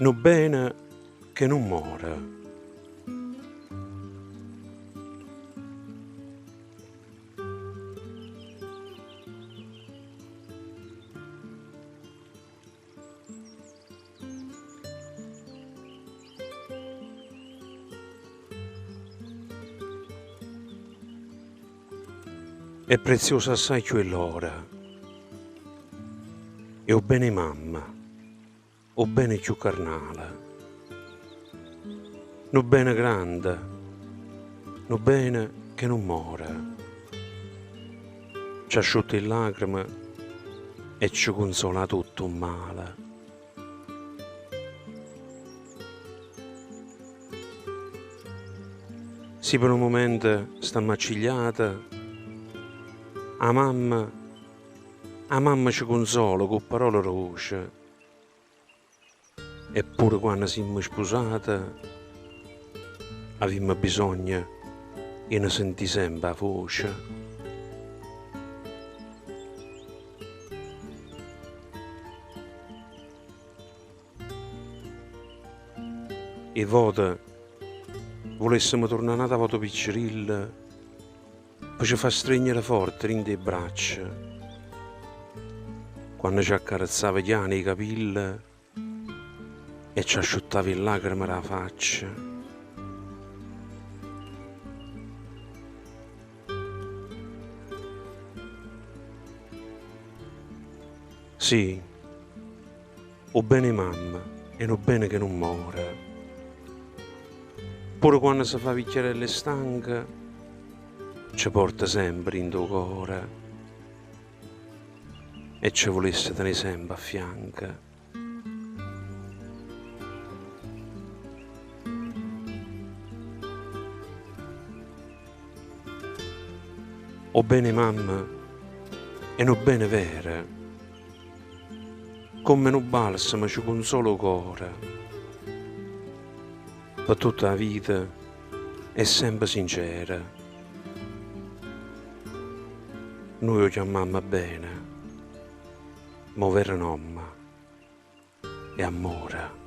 No bene che non muore. È preziosa assai quell'ora. E o bene mamma, o bene più carnale. No bene grande, no bene che non muore. Ci asciutta in lacrime e ci consola tutto un male. Sì, per un momento sta maccigliata, a mamma ci consola con parole roce, eppure quando siamo sposate avevamo bisogno e ne sentì sempre la voce. E voto volessimo tornare da voto piccirilla, poi ci fa stringere forte in le braccia, quando ci accarezzava gli anni i capelli e ci asciuttava in lacrime la faccia. Sì, o bene mamma e no bene che non muore. Pure quando si fa picchiarelle stanca, ci porta sempre in tuo cuore e ci volesse tenere sempre a fianco. O bene mamma e no bene vera, come no balsamo ci consola il cuore, per tutta la vita è sempre sincera. Noi lo chiamiamo bene, ma vera nonna e amore.